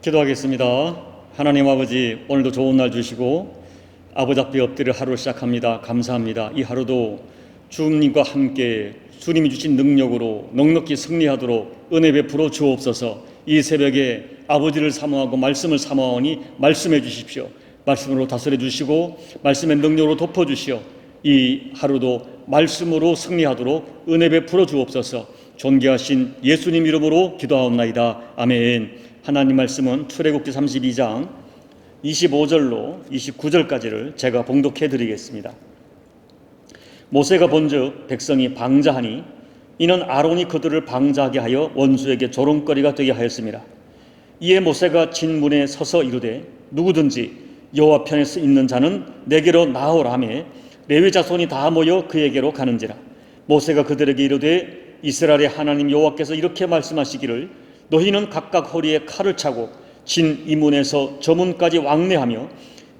기도하겠습니다. 하나님 아버지, 오늘도 좋은 날 주시고 아버지 앞에 엎드려 하루를 시작합니다. 감사합니다. 이 하루도 주님과 함께 주님이 주신 능력으로 넉넉히 승리하도록 은혜 베풀어 주옵소서. 이 새벽에 아버지를 사모하고 말씀을 사모하니 말씀해 주십시오. 말씀으로 다스려 주시고 말씀의 능력으로 덮어 주시오. 이 하루도 말씀으로 승리하도록 은혜 베풀어 주옵소서. 존귀하신 예수님 이름으로 기도하옵나이다. 아멘. 하나님 말씀은 출애굽기 32장 25절로 29절까지를 제가 봉독해 드리겠습니다. 모세가 본즉 백성이 방자하니 이는 아론이 그들을 방자하게 하여 원수에게 조롱거리가 되게 하였습니다. 이에 모세가 진문에 서서 이르되 누구든지 여호와 편에 있는 자는 내게로 나오라매 레위 자손이 다 모여 그에게로 가는지라. 모세가 그들에게 이르되 이스라엘의 하나님 여호와께서 이렇게 말씀하시기를 너희는 각각 허리에 칼을 차고 진 이문에서 저 문까지 왕래하며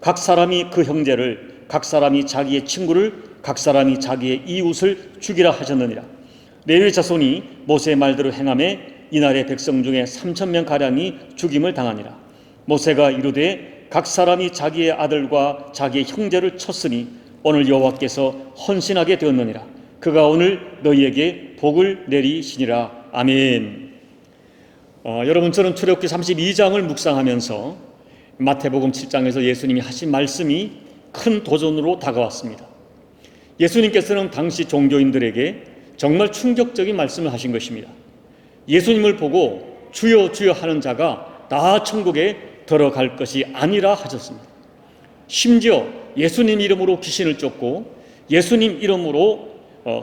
각 사람이 그 형제를, 각 사람이 자기의 친구를, 각 사람이 자기의 이웃을 죽이라 하셨느니라. 레위 자손이 모세의 말대로 행하매 이날의 백성 중에 3,000명 가량이 죽임을 당하니라. 모세가 이르되 각 사람이 자기의 아들과 자기의 형제를 쳤으니 오늘 여호와께서 헌신하게 되었느니라. 그가 오늘 너희에게 복을 내리시니라. 아멘. 여러분, 저는 출애굽기 32장을 묵상하면서 마태복음 7장에서 예수님이 하신 말씀이 큰 도전으로 다가왔습니다. 예수님께서는 당시 종교인들에게 정말 충격적인 말씀을 하신 것입니다. 예수님을 보고 주여 주여 하는 자가 다 천국에 들어갈 것이 아니라 하셨습니다. 심지어 예수님 이름으로 귀신을 쫓고 예수님 이름으로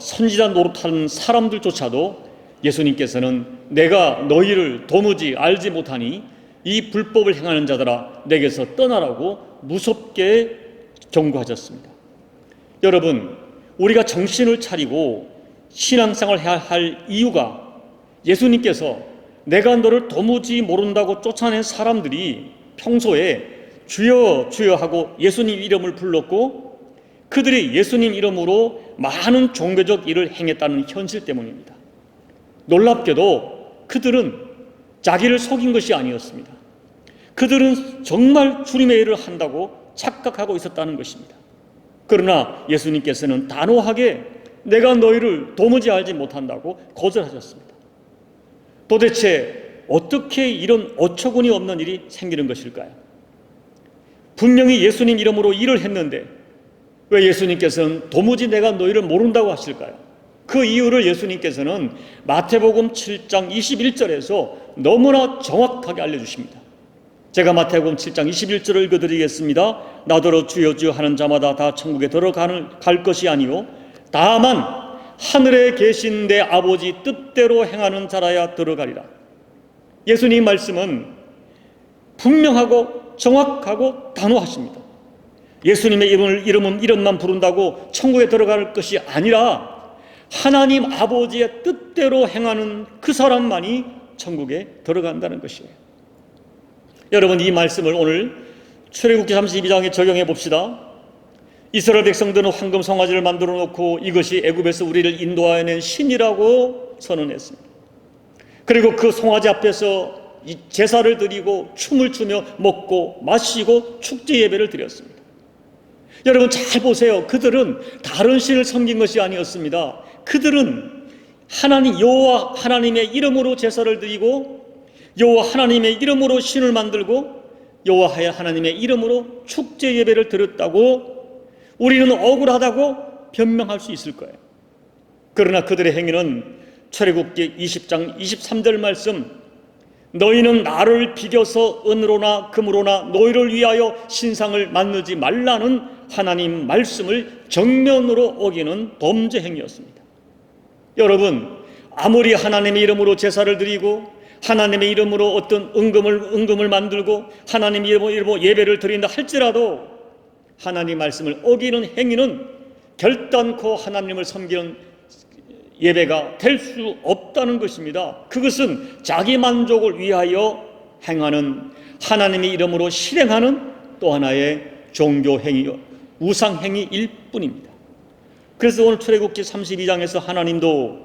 선지자 노릇하는 사람들조차도 예수님께서는 내가 너희를 도무지 알지 못하니 이 불법을 행하는 자들아 내게서 떠나라고 무섭게 경고하셨습니다. 여러분, 우리가 정신을 차리고 신앙생활을 해야 할 이유가 예수님께서 내가 너를 도무지 모른다고 쫓아낸 사람들이 평소에 주여 주여 하고 예수님 이름을 불렀고 그들이 예수님 이름으로 많은 종교적 일을 행했다는 현실 때문입니다. 놀랍게도 그들은 자기를 속인 것이 아니었습니다. 그들은 정말 주님의 일을 한다고 착각하고 있었다는 것입니다. 그러나 예수님께서는 단호하게 내가 너희를 도무지 알지 못한다고 거절하셨습니다. 도대체 어떻게 이런 어처구니 없는 일이 생기는 것일까요? 분명히 예수님 이름으로 일을 했는데 왜 예수님께서는 도무지 내가 너희를 모른다고 하실까요? 그 이유를 예수님께서는 마태복음 7장 21절에서 너무나 정확하게 알려주십니다. 제가 마태복음 7장 21절을 읽어드리겠습니다. 나더러 주여 주여 하는 자마다 다 천국에 들어갈 것이 아니요 다만 하늘에 계신 내 아버지 뜻대로 행하는 자라야 들어가리라. 예수님 말씀은 분명하고 정확하고 단호하십니다. 예수님의 이름만 부른다고 천국에 들어갈 것이 아니라 하나님 아버지의 뜻대로 행하는 그 사람만이 천국에 들어간다는 것이에요. 여러분, 이 말씀을 오늘 출애굽기 32장에 적용해 봅시다. 이스라엘 백성들은 황금 송아지를 만들어 놓고 이것이 애굽에서 우리를 인도하여낸 신이라고 선언했습니다. 그리고 그 송아지 앞에서 제사를 드리고 춤을 추며 먹고 마시고 축제 예배를 드렸습니다. 여러분 잘 보세요. 그들은 다른 신을 섬긴 것이 아니었습니다. 그들은 하나님 여호와 하나님의 이름으로 제사를 드리고 여호와 하나님의 이름으로 신을 만들고 여호와 하나님의 이름으로 축제 예배를 드렸다고 우리는 억울하다고 변명할 수 있을 거예요. 그러나 그들의 행위는 출애굽기 20장 23절 말씀 너희는 나를 비교서 은으로나 금으로나 너희를 위하여 신상을 만들지 말라는 하나님 말씀을 정면으로 어기는 범죄 행위였습니다. 여러분, 아무리 하나님의 이름으로 제사를 드리고 하나님의 이름으로 어떤 은금을 만들고 하나님의 이름으로 예배를 드린다 할지라도 하나님 말씀을 어기는 행위는 결단코 하나님을 섬기는 예배가 될 수 없다는 것입니다. 그것은 자기 만족을 위하여 행하는 하나님의 이름으로 실행하는 또 하나의 종교 행위요 우상 행위일 뿐입니다. 그래서 오늘 출애굽기 32장에서 하나님도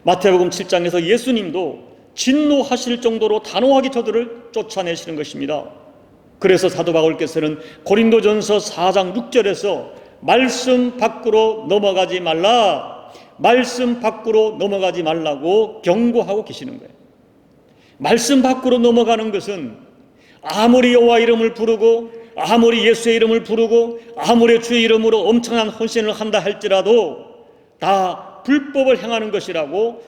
마태복음 7장에서 예수님도 진노하실 정도로 단호하게 저들을 쫓아내시는 것입니다. 그래서 사도 바울께서는 고린도전서 4장 6절에서 말씀 밖으로 넘어가지 말라, 말씀 밖으로 넘어가지 말라고 경고하고 계시는 거예요. 말씀 밖으로 넘어가는 것은 아무리 여호와 이름을 부르고 아무리 예수의 이름을 부르고 아무리 주의 이름으로 엄청난 헌신을 한다 할지라도 다 불법을 행하는 것이라고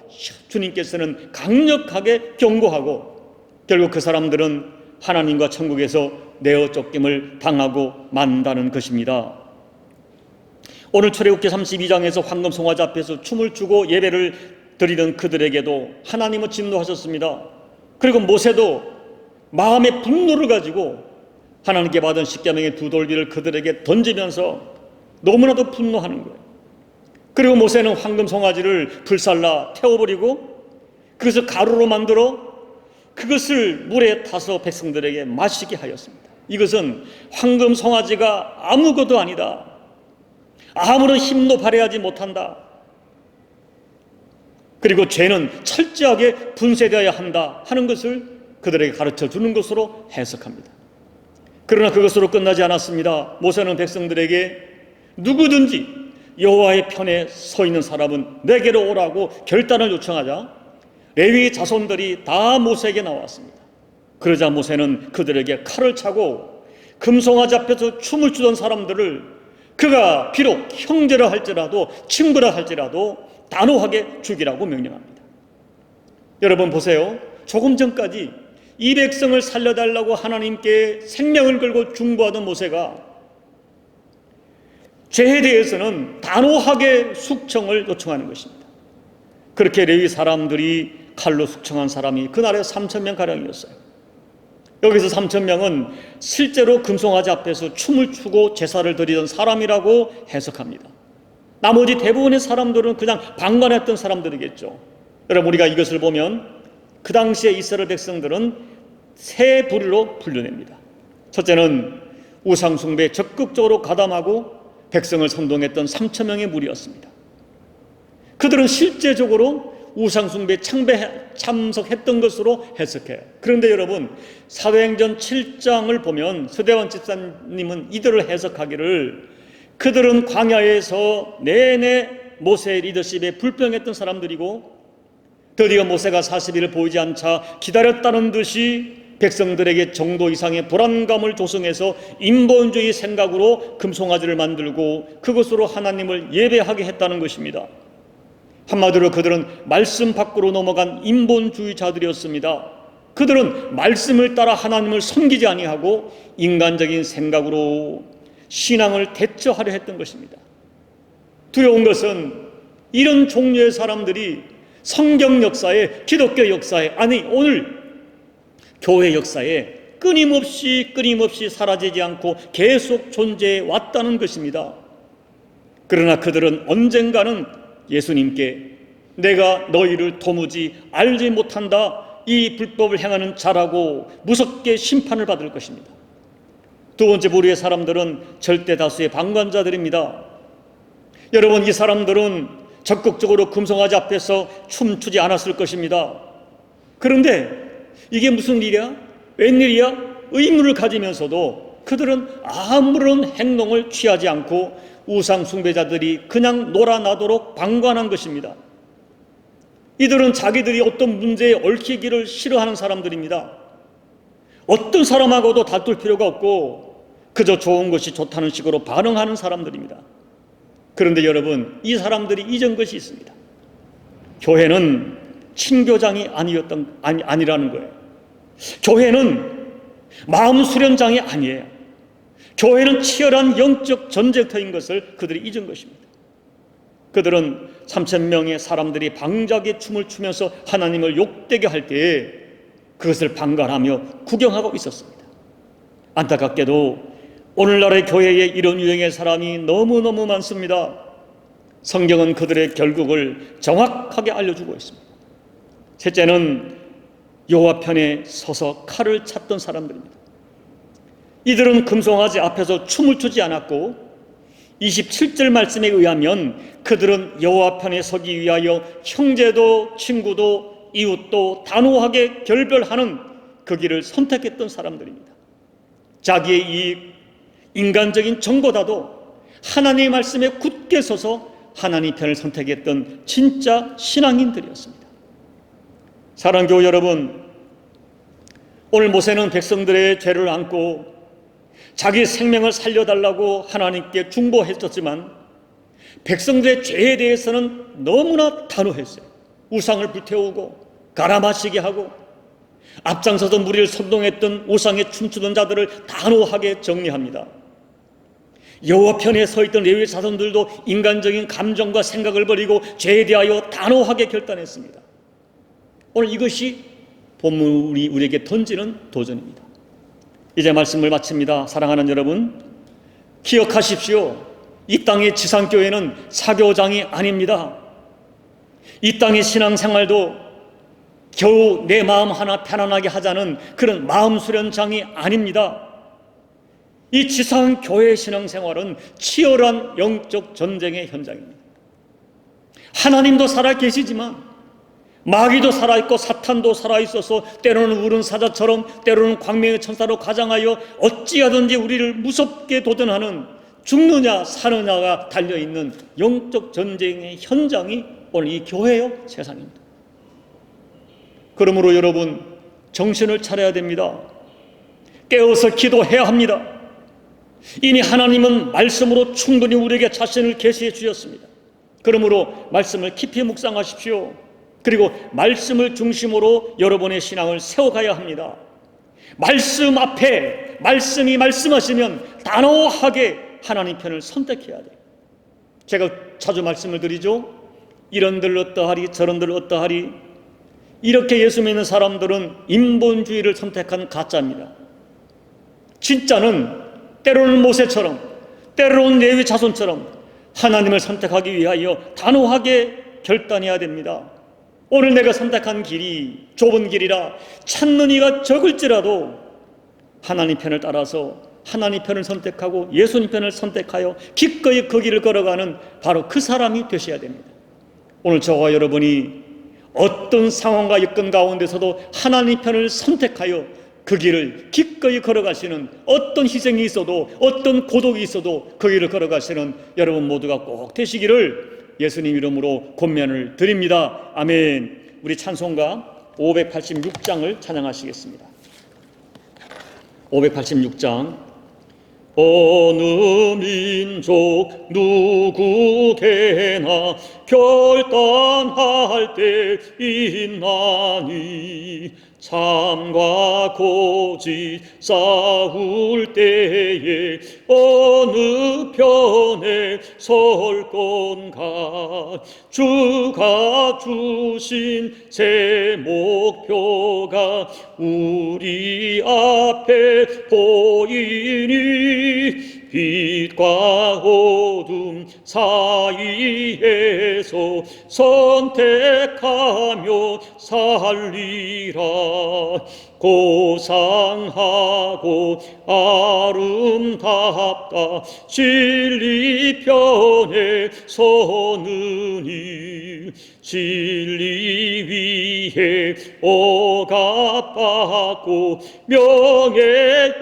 주님께서는 강력하게 경고하고, 결국 그 사람들은 하나님과 천국에서 내어 쫓김을 당하고 만다는 것입니다. 오늘 출애굽기 32장에서 황금 송아지 앞에서 춤을 추고 예배를 드리던 그들에게도 하나님은 진노하셨습니다. 그리고 모세도 마음의 분노를 가지고 하나님께 받은 십계명의 두 돌비를 그들에게 던지면서 너무나도 분노하는 거예요. 그리고 모세는 황금 송아지를 불살라 태워버리고 그것을 가루로 만들어 그것을 물에 타서 백성들에게 마시게 하였습니다. 이것은 황금 송아지가 아무것도 아니다, 아무런 힘도 발휘하지 못한다, 그리고 죄는 철저하게 분쇄되어야 한다 하는 것을 그들에게 가르쳐 주는 것으로 해석합니다. 그러나 그것으로 끝나지 않았습니다. 모세는 백성들에게 누구든지 여호와의 편에 서 있는 사람은 내게로 오라고 결단을 요청하자 레위 자손들이 다 모세에게 나왔습니다. 그러자 모세는 그들에게 칼을 차고 금송아지 앞에서 춤을 추던 사람들을 그가 비록 형제라 할지라도 친구라 할지라도 단호하게 죽이라고 명령합니다. 여러분 보세요. 조금 전까지 이 백성을 살려달라고 하나님께 생명을 걸고 중보하던 모세가 죄에 대해서는 단호하게 숙청을 요청하는 것입니다. 그렇게 레위 사람들이 칼로 숙청한 사람이 그날에 3,000명가량이었어요. 여기서 3,000명은 실제로 금송아지 앞에서 춤을 추고 제사를 드리던 사람이라고 해석합니다. 나머지 대부분의 사람들은 그냥 방관했던 사람들이겠죠. 여러분, 우리가 이것을 보면 그 당시에 이스라엘 백성들은 세 부류로 분류됩니다. 첫째는 우상숭배에 적극적으로 가담하고 백성을 선동했던 3,000명의 무리였습니다. 그들은 실제적으로 우상숭배에 참석했던 것으로 해석해요. 그런데 여러분, 사도행전 7장을 보면 서대환 집사님은 이들을 해석하기를 그들은 광야에서 내내 모세의 리더십에 불평했던 사람들이고 드디어 모세가 40일을 보이지 않자 기다렸다는 듯이 백성들에게 정도 이상의 불안감을 조성해서 인본주의 생각으로 금송아지를 만들고 그것으로 하나님을 예배하게 했다는 것입니다. 한마디로 그들은 말씀 밖으로 넘어간 인본주의자들이었습니다. 그들은 말씀을 따라 하나님을 섬기지 아니하고 인간적인 생각으로 신앙을 대처하려 했던 것입니다. 두려운 것은 이런 종류의 사람들이 성경 역사에, 기독교 역사에, 아니 오늘 교회 역사에 끊임없이 사라지지 않고 계속 존재해 왔다는 것입니다. 그러나 그들은 언젠가는 예수님께 내가 너희를 도무지 알지 못한다, 이 불법을 행하는 자라고 무섭게 심판을 받을 것입니다. 두 번째 부류의 사람들은 절대 다수의 방관자들입니다. 여러분, 이 사람들은 적극적으로 금송아지 앞에서 춤추지 않았을 것입니다. 그런데 이게 무슨 일이야? 웬일이야? 의문을 가지면서도 그들은 아무런 행동을 취하지 않고 우상 숭배자들이 그냥 놀아나도록 방관한 것입니다. 이들은 자기들이 어떤 문제에 얽히기를 싫어하는 사람들입니다. 어떤 사람하고도 다툴 필요가 없고 그저 좋은 것이 좋다는 식으로 반응하는 사람들입니다. 그런데 여러분, 이 사람들이 잊은 것이 있습니다. 교회는 친교장이 아니라는 거예요. 교회는 마음 수련장이 아니에요. 교회는 치열한 영적 전쟁터인 것을 그들이 잊은 것입니다. 그들은 3,000명의 사람들이 방자하게 춤을 추면서 하나님을 욕되게 할 때에 그것을 방관하며 구경하고 있었습니다. 안타깝게도 오늘날의 교회에 이런 유형의 사람이 너무너무 많습니다. 성경은 그들의 결국을 정확하게 알려주고 있습니다. 셋째는 여호와 편에 서서 칼을 찾던 사람들입니다. 이들은 금송아지 앞에서 춤을 추지 않았고 27절 말씀에 의하면 그들은 여호와 편에 서기 위하여 형제도 친구도 이웃도 단호하게 결별하는 그 길을 선택했던 사람들입니다. 자기의 이익, 인간적인 정보다도 하나님의 말씀에 굳게 서서 하나님 편을 선택했던 진짜 신앙인들이었습니다. 사랑하는 교우 여러분, 오늘 모세는 백성들의 죄를 안고 자기 생명을 살려달라고 하나님께 중보했었지만 백성들의 죄에 대해서는 너무나 단호했어요. 우상을 불태우고 갈아마시게 하고 앞장서서 무리를 선동했던 우상에 춤추던 자들을 단호하게 정리합니다. 여호와 편에 서 있던 레위 자손들도 인간적인 감정과 생각을 버리고 죄에 대하여 단호하게 결단했습니다. 오늘 이것이 본문이 우리에게 던지는 도전입니다. 이제 말씀을 마칩니다. 사랑하는 여러분, 기억하십시오. 이 땅의 지상교회는 사교장이 아닙니다. 이 땅의 신앙생활도 겨우 내 마음 하나 편안하게 하자는 그런 마음 수련장이 아닙니다. 이 지상교회 신앙생활은 치열한 영적 전쟁의 현장입니다. 하나님도 살아계시지만 마귀도 살아있고 사탄도 살아있어서 때로는 우른 사자처럼 때로는 광명의 천사로 가장하여 어찌하든지 우리를 무섭게 도전하는 죽느냐 사느냐가 달려있는 영적 전쟁의 현장이 오늘 이 교회요 세상입니다. 그러므로 여러분 정신을 차려야 됩니다. 깨어서 기도해야 합니다. 이미 하나님은 말씀으로 충분히 우리에게 자신을 계시해 주셨습니다. 그러므로 말씀을 깊이 묵상하십시오. 그리고 말씀을 중심으로 여러분의 신앙을 세워가야 합니다. 말씀 앞에 말씀이 말씀하시면 단호하게 하나님 편을 선택해야 돼요. 제가 자주 말씀을 드리죠. 이런들 어떠하리 저런들 어떠하리. 이렇게 예수 믿는 사람들은 인본주의를 선택한 가짜입니다. 진짜는 때로는 모세처럼 때로는 레위 자손처럼 하나님을 선택하기 위하여 단호하게 결단해야 됩니다. 오늘 내가 선택한 길이 좁은 길이라 찾는 이가 적을지라도 하나님 편을 따라서 하나님 편을 선택하고 예수님 편을 선택하여 기꺼이 그 길을 걸어가는 바로 그 사람이 되셔야 됩니다. 오늘 저와 여러분이 어떤 상황과 여건 가운데서도 하나님 편을 선택하여 그 길을 기꺼이 걸어가시는, 어떤 희생이 있어도 어떤 고독이 있어도 그 길을 걸어가시는 여러분 모두가 꼭 되시기를 예수님 이름으로 권면을 드립니다. 아멘. 우리 찬송가 586장을 찬양하시겠습니다. 586장. 어느 민족 누구게나 결단할 때 있나니 참과 고집 싸울 때에 어느 편에 설 건가. 주가 주신 새 목표가 우리 앞에 보이니 빛과 어둠 사이에서 선택하며 살리라. 고상하고 아름답다 진리 편에 서느니 진리 위에 억압받고 명예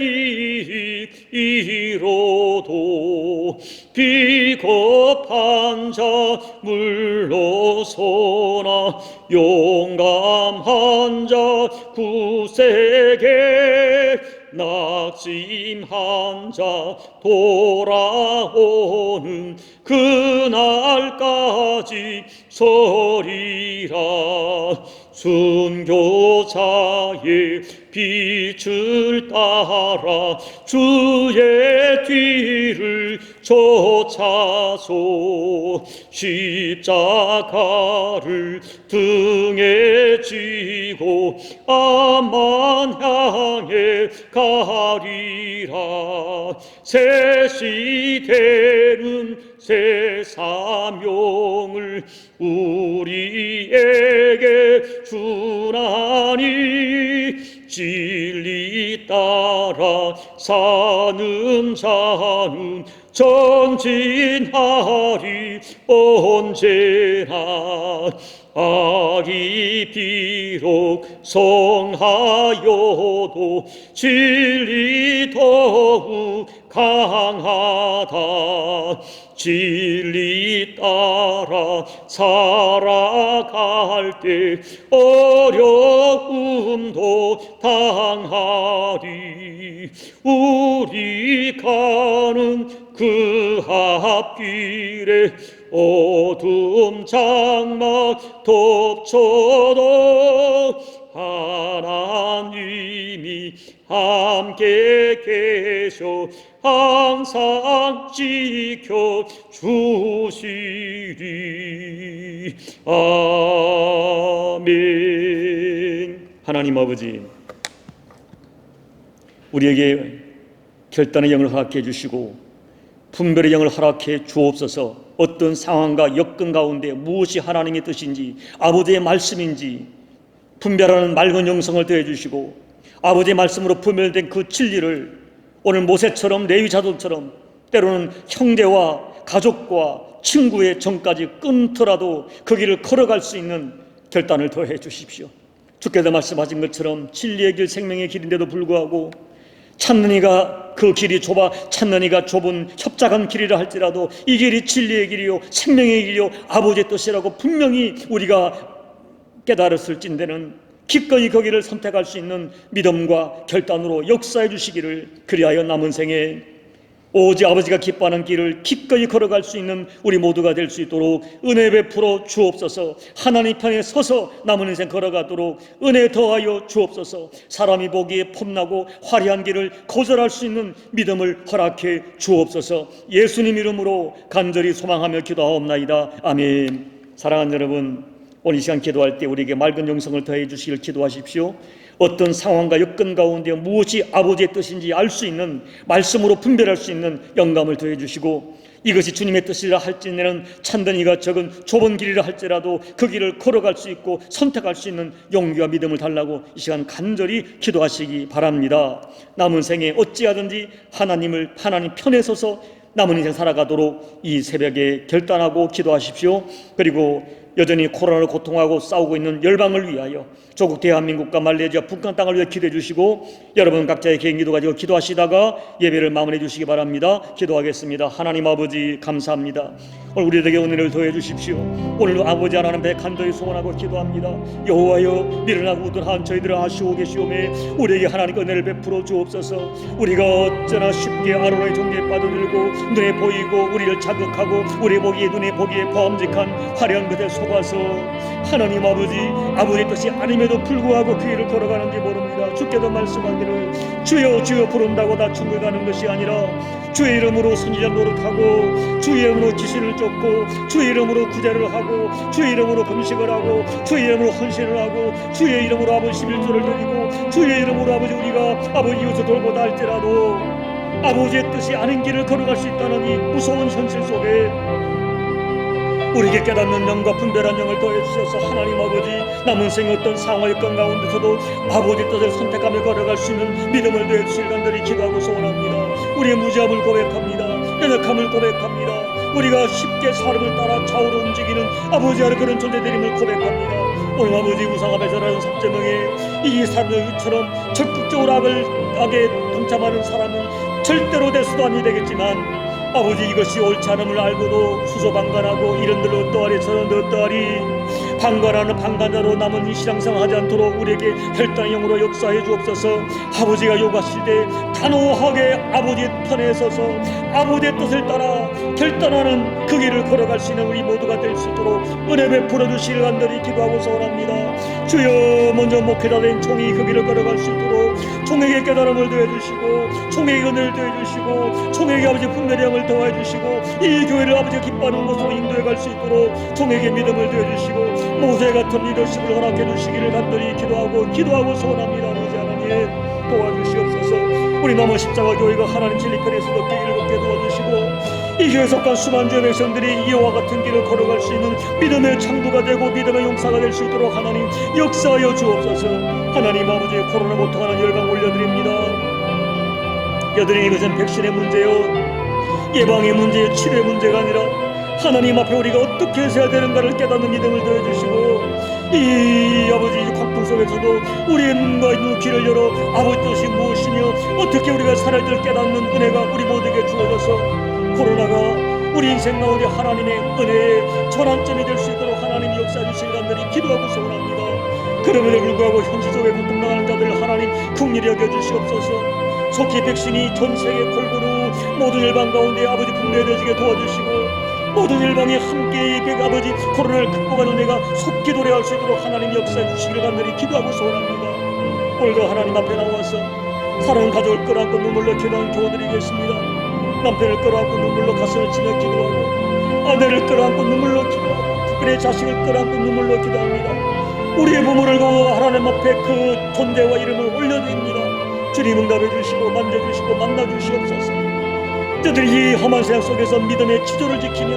이로도 비겁한 자 물러서나 용감한 자 구세게 낙심한 자 돌아오는 그날까지 서리라. 순교자의 빛을 따라 주의 뒤를 쫓아서 십자가를 등에 지고 암만 향해 가리라. 새 시대는 새 사명을 우리에게 주나니 진리 따라 사는 자는 전진하리 언제나. 악이 비록 성하여도 진리 더욱 강하다. 진리 따라 살아갈 때 어려움도 당하리. 우리 가는 그 앞길에 어둠 장막 덮쳐도 하나님이 함께 계셔 항상 지켜 주시리. 아멘. 하나님 아버지, 우리에게 결단의 영을 허락해 주시고 분별의 영을 허락해 주옵소서. 어떤 상황과 여건 가운데 무엇이 하나님의 뜻인지, 아버지의 말씀인지 분별하는 맑은 영성을 더해 주시고, 아버지의 말씀으로 분별된 그 진리를 오늘 모세처럼, 레위 자손처럼, 때로는 형제와 가족과 친구의 정까지 끊더라도 그 길을 걸어갈 수 있는 결단을 더해 주십시오. 주께서 말씀하신 것처럼 진리의 길, 생명의 길인데도 불구하고 찾는 이가 그 길이 좁아 찾는 이가 좁은 협착한 길이라 할지라도 이 길이 진리의 길이요 생명의 길이요 아버지의 뜻이라고 분명히 우리가 깨달았을진대는 기꺼이 거기를 선택할 수 있는 믿음과 결단으로 역사해 주시기를, 그리하여 남은 생에 오직 아버지가 기뻐하는 길을 기꺼이 걸어갈 수 있는 우리 모두가 될 수 있도록 은혜 베풀어 주옵소서. 하나님 편에 서서 남은 인생 걸어가도록 은혜 더하여 주옵소서. 사람이 보기에 폼나고 화려한 길을 거절할 수 있는 믿음을 허락해 주옵소서. 예수님 이름으로 간절히 소망하며 기도하옵나이다. 아멘. 사랑하는 여러분, 오늘 이 시간 기도할 때 우리에게 맑은 영성을 더해 주시길 기도하십시오. 어떤 상황과 여건 가운데 무엇이 아버지의 뜻인지 알 수 있는, 말씀으로 분별할 수 있는 영감을 더해 주시고, 이것이 주님의 뜻이라 할지는 찾는 이가 적은 좁은 길이라 할지라도 그 길을 걸어갈 수 있고 선택할 수 있는 용기와 믿음을 달라고 이 시간 간절히 기도하시기 바랍니다. 남은 생에 어찌하든지 하나님 편에 서서 남은 인생 살아가도록 이 새벽에 결단하고 기도하십시오. 그리고 여전히 코로나로 고통하고 싸우고 있는 열방을 위하여, 조국 대한민국과 말레이시아 북한 땅을 위해 기도해 주시고, 여러분 각자의 개인 기도 가지고 기도하시다가 예배를 마무리해 주시기 바랍니다. 기도하겠습니다. 하나님 아버지 감사합니다. 오늘 우리에게 은혜를 더해 주십시오. 오늘도 아버지 하나님 배 간절히 소원하고 기도합니다. 여호와여, 미련하고 우둔한 저희들을 아시오 계시오매 우리에게 하나님 은혜를 베풀어 주옵소서. 우리가 어쩌나 쉽게 아론의 종교에 빠져들고 눈에 보이고 우리를 자극하고 우리 보기에 눈에 보기에 범직한 화려한 것에 속아서 하나님 아버지의 뜻이 아님에도 불구하고 그 길을 걸어가는지 모릅니다. 주께서 말씀하기를 주여 주여 부른다고 다 천국에 가는 것이 아니라 주의 이름으로 선지자 노릇하고 주의 이름으로 지시를 쫓고 주의 이름으로 구제를 하고 주의 이름으로 금식을 하고 주의 이름으로 헌신을 하고 주의 이름으로 아버지 11조를 드리고 주의 이름으로 아버지 우리가 아버지 이웃을 돌보다 할지라도 아버지의 뜻이 아닌 길을 걸어갈 수 있다는 이 무서운 현실 속에 우리에게 깨닫는 영과 분별한 영을 더해 주셔서 하나님 아버지 남은 생 어떤 상황의 건 가운데서도 아버지의 뜻을 선택하며 걸어갈 수 있는 믿음을 더해 주실 간절히 기도하고 소원합니다. 우리의 무지함을 고백합니다. 연약함을 고백합니다. 우리가 쉽게 사람을 따라 좌우로 움직이는 아버지 아래 그런 존재들임을 고백합니다. 오늘 아버지 우상함에 전하는 삼재명에 이 사람들처럼 적극적으로 악에 동참하는 사람은 절대로 대수도 아니 되겠지만 아버지 이것이 옳지 않음을 알고도 수소방관하고 이런들 어떠하리 저런들 어떠하리 방관하는 방관자로 남은 이 신앙생활 하지 않도록 우리에게 혈당의 영으로 역사해 주옵소서. 아버지가 요구하실 때 단호하게 아버지의 편에 서서 아버지의 뜻을 따라 결단하는 그 길을 걸어갈 수 있는 우리 모두가 될 수 있도록 은혜 베풀어 주시길 간절히 기도하고 소원합니다. 주여, 먼저 목회자된 총이 그 길을 걸어갈 수 있도록 총에게 깨달음을 더해 주시고 총에게 은혜를 더해 주시고 총에게 아버지 분별의 영을 더해 주시고 이 교회를 아버지가 기뻐하는 곳으로 인도해 갈 수 있도록 총에게 믿음을 더해 주시고 모세 같은 리더십을 허락해 주시기를 간절히 기도하고 소원합니다. 아버지 하나님 도와주시옵소서. 우리 남은 십자가 교회가 하나님 진리 편에 서게 일곱게 도와주시고 이 교회에 속한 수많은 주의 백성들이 이와 같은 길을 걸어갈 수 있는 믿음의 창구가 되고 믿음의 용사가 될 수 있도록 하나님 역사하여 주옵소서. 하나님 아버지 코로나 고통하는 열방 올려드립니다. 여전히 이것은 백신의 문제요 예방의 문제요 치료의 문제가 아니라 하나님 앞에 우리가 어떻게 해야 되는가를 깨닫는 믿음을 더해주시고, 이 아버지 광풍 속에서도 우리의 눈과 눈 귀를 열어 아버지 뜻이 무엇이며 어떻게 우리가 살아야 될 깨닫는 은혜가 우리 모두에게 주어져서 코로나가 우리 인생 가운데 하나님의 은혜의 전환점이 될 수 있도록 하나님이 역사해 주실 간절히 기도하고 소원합니다. 그럼에도 불구하고 현실 속에 고통당하는 자들 하나님 긍휼히 여겨주시옵소서. 속히 백신이 전 세계 골고루 모든 열방 가운데 아버지 분배되어지게 도와주시고, 모든 열방이 함께 아버지 코로나를 극복하는 은혜가 속히 도래할 수 있도록 하나님 역사해 주시기를 간절히 기도하고 소원합니다. 오늘도 하나님 앞에 나와서 사랑하는 가족을 끌어안고 눈물로 기도하는 교우들이 계십니다. 남편을 끌어안고 눈물로 가슴을 치며 기도하고, 아내를 끌어안고 눈물로 기도하고, 특별히 자식을 끌어안고 눈물로 기도합니다. 우리의 부모를 보고 하나님 앞에 그 존재와 이름을 올려드립니다. 주님 응답해 주시고 만져주시고 만나주시옵소서. 저들이 이 험한 세상 속에서 믿음의 기조를 지키며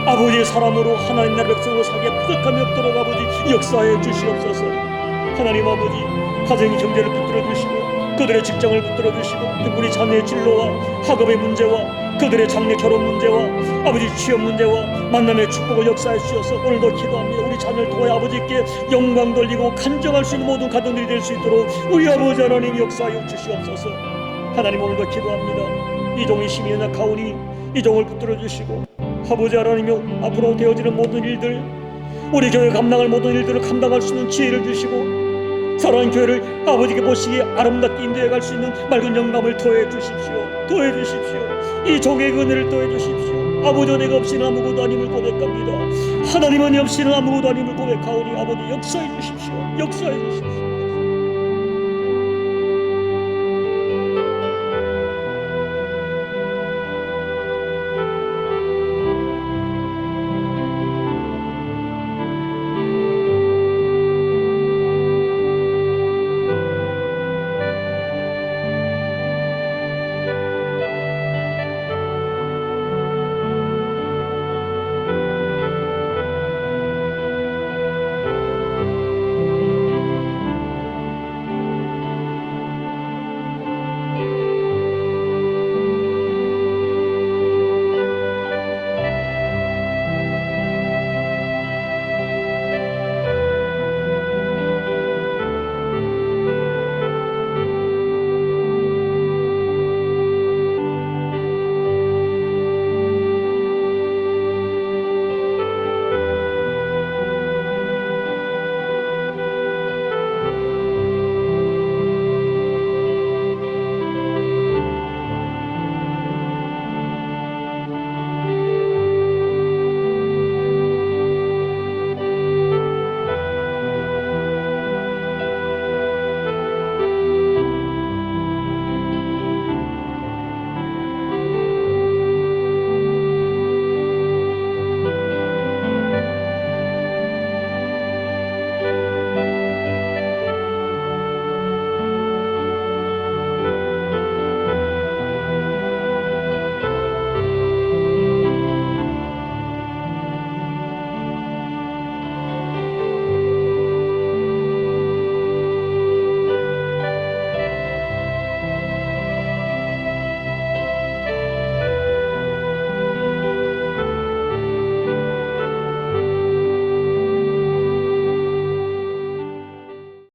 아버지의 사람으로 하나님 나라의 백성으로 살기에 부족함이 없도록 아버지 역사해 주시옵소서. 하나님 아버지 가정의 경제를 붙들어 주시고, 그들의 직장을 붙들어 주시고, 우리 자녀의 진로와 학업의 문제와 그들의 장래 결혼 문제와 아버지 취업 문제와 만남의 축복을 역사해 주셔서 오늘도 기도합니다. 우리 자녀를 통하여 아버지께 영광 돌리고 간증할 수 있는 모든 가정들이 될 수 있도록 우리 아버지 하나님 역사하여 주시옵소서. 하나님 오늘도 기도합니다. 이 종이 심히 연약하오니 이 종을 붙들어 주시고, 아버지 하나님여 앞으로 되어지는 모든 일들, 우리 교회 감당할 모든 일들을 감당할 수 있는 지혜를 주시고, 사랑하는 교회를 아버지께 보시기에 아름답게 인도해 갈 수 있는 맑은 영감을 더해 주십시오. 더해 주십시오. 이 종의 은혜를 더해 주십시오. 아버지 은혜가 없이는 아무것도 아님을 고백합니다. 하나님 은혜 없이는 아무것도 아님을 고백하오니 아버지 역사해 주십시오. 역사해 주십시오.